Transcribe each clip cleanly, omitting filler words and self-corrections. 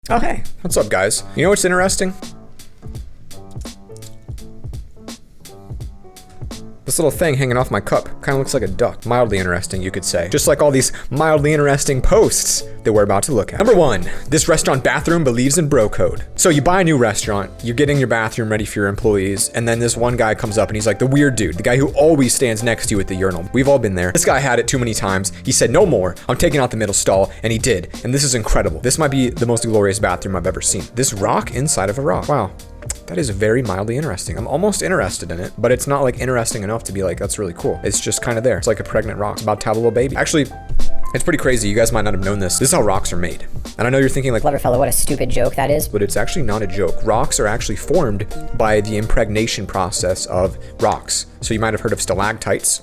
Oh, hey, what's up, guys? You know what's interesting? This little thing hanging off my cup kind of looks like a duck. Mildly interesting, you could say. Just like all these mildly interesting posts that we're about to look at. Number 1, this restaurant bathroom believes in bro code. So you buy a new restaurant, you're getting your bathroom ready for your employees, and then this one guy comes up and he's like the weird dude, the guy who always stands next to you at the urinal. We've all been there. This guy had it too many times. He said, no more. I'm taking out the middle stall, and he did. And this is incredible. This might be the most glorious bathroom I've ever seen. This rock inside of a rock. Wow. That is very mildly interesting. I'm almost interested in it, but it's not like interesting enough to be like, that's really cool. It's just kind of there. It's like a pregnant rock. It's about to have a little baby. Actually, it's pretty crazy. You guys might not have known this. This is how rocks are made. And I know you're thinking like, Clever fellow, what a stupid joke that is. but it's actually not a joke. Rocks are actually formed by the impregnation process of rocks. So you might have heard of stalactites.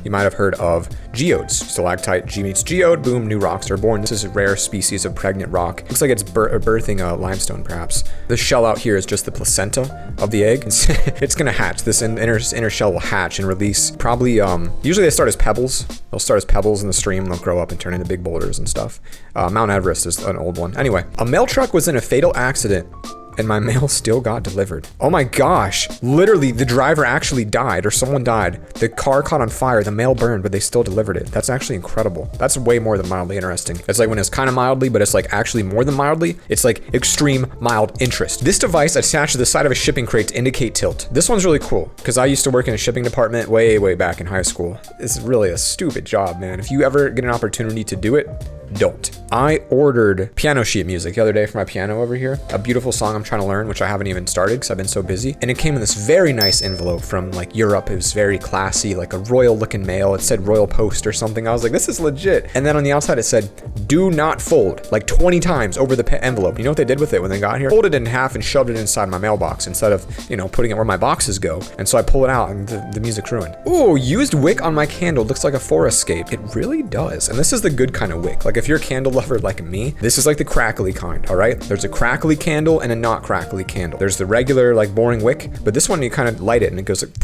You might have heard of geodes. Stalactite, G meets geode, boom, new rocks are born. This is a rare species of pregnant rock. Looks like it's birthing a limestone, perhaps. The shell out here is just the placenta of the egg. It's gonna hatch. This inner shell will hatch and release probably, usually they start as pebbles. They'll start as pebbles in the stream, and they'll grow up and turn into big boulders and stuff. Mount Everest is an old one. Anyway, a mail truck was in a fatal accident and my mail still got delivered. Oh my gosh. Literally, the driver actually died, or someone died. The car caught on fire, the mail burned, but they still delivered it. That's actually incredible. That's way more than mildly interesting. It's like when it's kind of mildly, but it's like actually more than mildly. It's like extreme mild interest. This device attached to the side of a shipping crate to indicate tilt. This one's really cool, because I used to work in a shipping department way back in high school. It's really a stupid job, man. If you ever get an opportunity to do it, don't. I ordered piano sheet music the other day for my piano over here. A beautiful song I'm trying to learn, which I haven't even started because I've been so busy. And it came in this very nice envelope from like Europe. It was very classy, like a royal looking mail. It said Royal Post or something. I was like, this is legit. And then on the outside it said, do not fold, like 20 times over the envelope. You know what they did with it when they got here? Folded it in half and shoved it inside my mailbox instead of, you know, putting it where my boxes go. And so I pull it out and the music's ruined. Ooh, used wick on my candle. Looks like a forest scape. It really does. And this is the good kind of wick. Like if you're a candle lover like me, this is like the crackly kind, all right? There's a crackly candle and a not crackly candle. There's the regular like boring wick, but this one you kind of light it and it goes like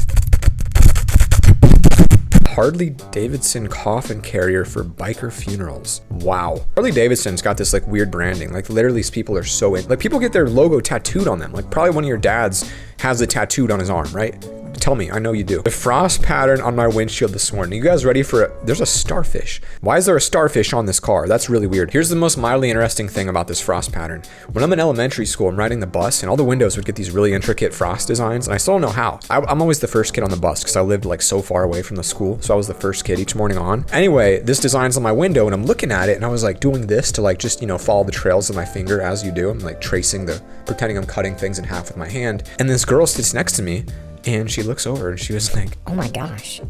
Harley Davidson coffin carrier for biker funerals. Wow. Harley Davidson's got this like weird branding. Like literally these people are so in, like people get their logo tattooed on them. Like probably one of your dads has it tattooed on his arm, right? Tell me, I know you do. The frost pattern on my windshield this morning. You guys ready for it? There's a starfish. Why is there a starfish on this car? That's really weird. Here's the most mildly interesting thing about this frost pattern. When I'm in elementary school, I'm riding the bus and all the windows would get these really intricate frost designs and I still don't know how. I'm always the first kid on the bus because I lived like so far away from the school. So I was the first kid each morning on. Anyway, this design's on my window and I'm looking at it and I was like doing this to like just, you know, follow the trails of my finger as you do. I'm like pretending I'm cutting things in half with my hand. And this girl sits next to me and she looks over and she was like, Oh my gosh.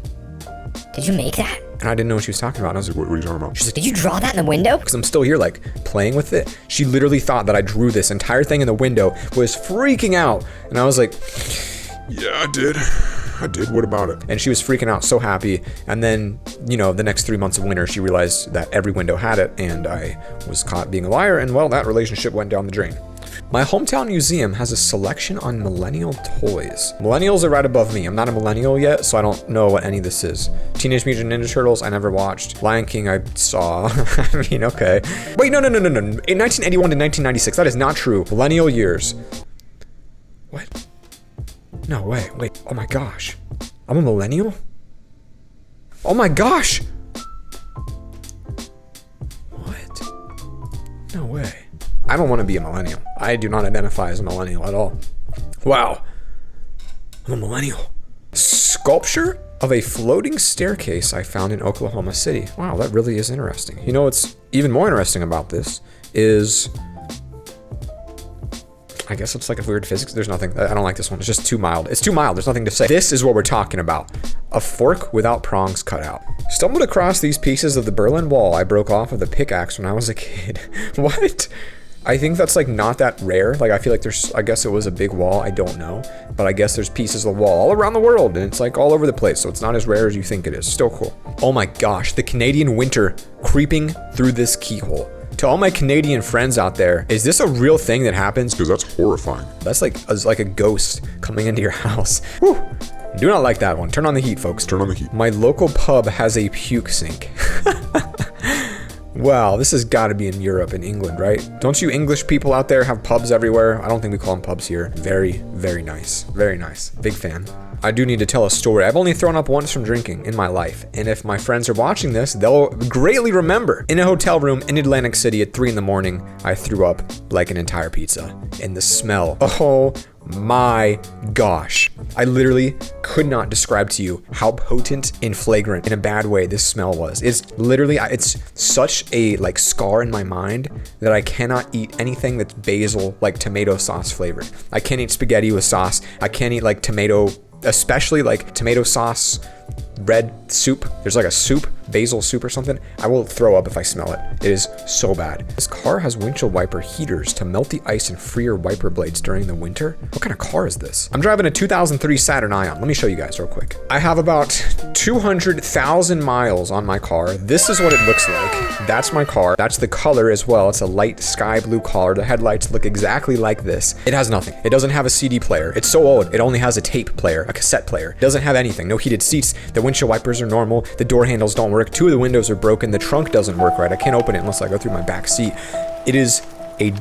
Did you make that? and I didn't know what she was talking about. And I was like, what are you talking about? She's like, Did you draw that in the window? because I'm still here like playing with it. She literally thought that I drew this entire thing in the window, was freaking out. And I was like, yeah, I did. What about it? And she was freaking out, so happy. And then, you know, the next 3 months of winter, she realized that every window had it and I was caught being a liar. And well, that relationship went down the drain. My hometown museum has a selection on Millennial toys. Millennials are right above me. I'm not a millennial yet, so I don't know what any of this is. Teenage Mutant Ninja Turtles, I never watched. Lion King, I saw. I mean, okay. Wait, no. In 1981 to 1996, that is not true. Millennial years. What? No way. Wait. Oh my gosh. I'm a millennial? Oh my gosh. What? No way. I don't want to be a millennial. I do not identify as a millennial at all. Wow. I'm a millennial. Sculpture of a floating staircase I found in Oklahoma City. Wow, that really is interesting. You know what's even more interesting about this is, I guess it's like a weird physics. There's nothing. I don't like this one. It's just too mild. It's too mild. There's nothing to say. This is what we're talking about. A fork without prongs cut out. Stumbled across these pieces of the Berlin Wall I broke off with a pickaxe when I was a kid. What? I think that's like not that rare. Like I feel like I guess it was a big wall. I don't know. But I guess there's pieces of the wall all around the world and it's like all over the place. So it's not as rare as you think it is. Still cool. Oh my gosh. The Canadian winter creeping through this keyhole. To all my Canadian friends out there, is this a real thing that happens? Because that's horrifying. That's like a ghost coming into your house. Whew. Do not like that one. Turn on the heat, folks. Turn on the heat. My local pub has a puke sink. Wow, this has got to be in Europe, in England, right? Don't you English people out there have pubs everywhere? I don't think we call them pubs here. Very, very nice. Very nice. Big fan. I do need to tell a story. I've only thrown up once from drinking in my life, and if my friends are watching this, they'll greatly remember. In a hotel room in Atlantic City at 3 in the morning, I threw up like an entire pizza. And the smell, oh my gosh. I literally could not describe to you how potent and flagrant in a bad way this smell was. It's literally, it's such a like scar in my mind that I cannot eat anything that's basil, like tomato sauce flavored. I can't eat spaghetti with sauce. I can't eat like tomato, especially like tomato sauce, red soup. There's like a soup, basil soup or something. I will throw up if I smell it. It is so bad. This car has windshield wiper heaters to melt the ice and free your wiper blades during the winter. What kind of car is this? I'm driving a 2003 Saturn Ion. Let me show you guys real quick. I have about 200,000 miles on my car. This is what it looks like. That's my car. That's the color as well. It's a light sky blue color. The headlights look exactly like this. It has nothing. It doesn't have a CD player. It's so old. It only has a tape player, a cassette player. It doesn't have anything. No heated seats. The windshield wipers are normal. The door handles don't work. 2 of the windows are broken. The trunk doesn't work right. I can't open it unless I go through my back seat. It is a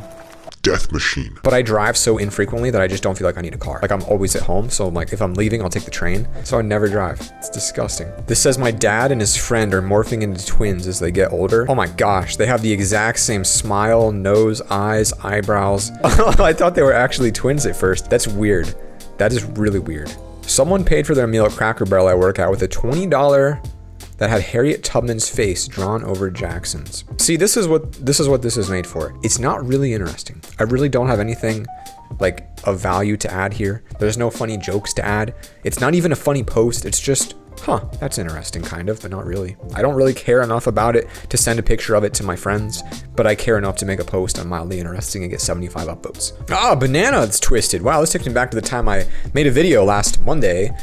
death machine. But I drive so infrequently that I just don't feel like I need a car. Like I'm always at home. So like if I'm leaving, I'll take the train. So I never drive. It's disgusting. This says my dad and his friend are morphing into twins as they get older. Oh my gosh. They have the exact same smile, nose, eyes, eyebrows. I thought they were actually twins at first. That's weird. That is really weird. Someone paid for their meal at Cracker Barrel I work at with a $20 that had Harriet Tubman's face drawn over Jackson's. See, this is what this is made for. It's not really interesting. I really don't have anything like of value to add here. There's no funny jokes to add. It's not even a funny post. It's just, huh, that's interesting kind of, but not really. I don't really care enough about it to send a picture of it to my friends, but I care enough to make a post on Mildly Interesting and get 75 upvotes. Ah, banana, it's twisted. Wow, this takes me back to the time I made a video last Monday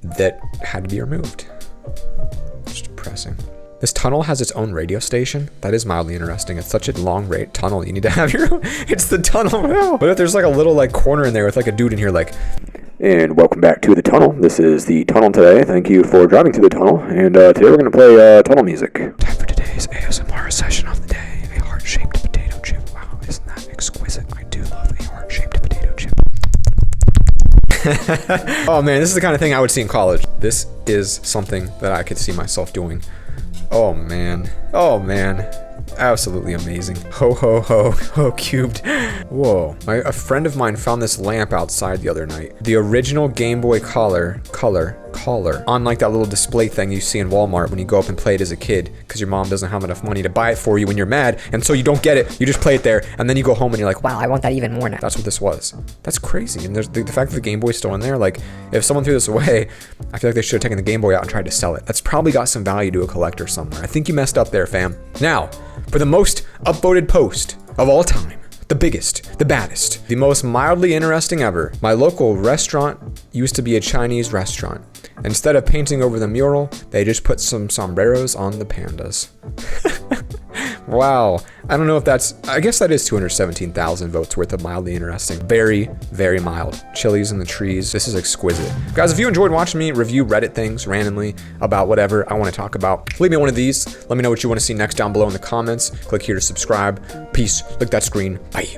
that had to be removed. Just depressing. This tunnel has its own radio station. That is mildly interesting. It's such a long tunnel. You need to have your own. It's the tunnel. Wow. What if there's like a little like corner in there with like a dude in here like, and welcome back to the tunnel. This is the tunnel today. Thank you for driving through the tunnel. And today we're going to play tunnel music. Time for today's ASMR session of the day. A heart-shaped potato chip. Wow, isn't that exquisite? I do love a heart-shaped potato chip. Oh man, this is the kind of thing I would see in college. This is something that I could see myself doing. Oh man. Oh man. Absolutely amazing. Ho ho ho ho cubed. Whoa. A friend of mine found this lamp outside the other night. The original Game Boy color on like that little display thing you see in Walmart when you go up and play it as a kid because your mom doesn't have enough money to buy it for you when you're mad, and so you don't get it. You just play it there and then you go home and you're like, wow, Wow, I want that even more now. that's what this was. That's crazy. And there's the fact that the Game Boy's still in there, like if someone threw this away, I feel like they should have taken the Game Boy out and tried to sell it. That's probably got some value to a collector somewhere. I think you messed up there, fam. Now, for the most upvoted post of all time, the biggest, the baddest, the most mildly interesting ever. My local restaurant used to be a Chinese restaurant. Instead of painting over the mural, they just put some sombreros on the pandas. Wow. I don't know if that's, I guess that is 217,000 votes worth of mildly interesting. Very, very mild. Chilies in the trees. This is exquisite. Guys, if you enjoyed watching me review Reddit things randomly about whatever I want to talk about, leave me one of these. Let me know what you want to see next down below in the comments. Click here to subscribe. Peace. Click that screen. Bye.